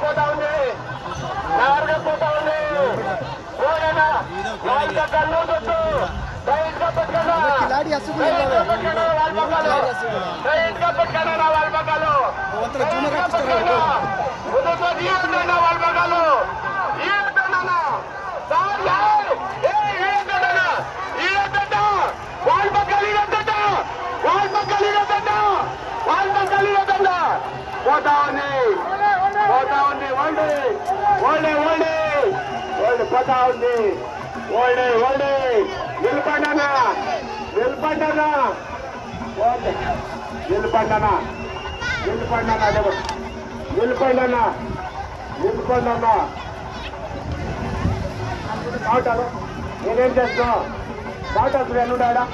పోతా ఉంది పోతా ఉంది వాళ్ళ కళ్ళు చుట్టూ సైడ్ గా పెట్టుకున్నా వాళ్ళ పక్కలు వాళ్ళ పక్కలు పోతా ఉంది ఓల్డే పోతా ఉంది ఓల్డే నిలబడ్డానా నేనేం చేస్తున్నా బాట ఎన్నుడాడా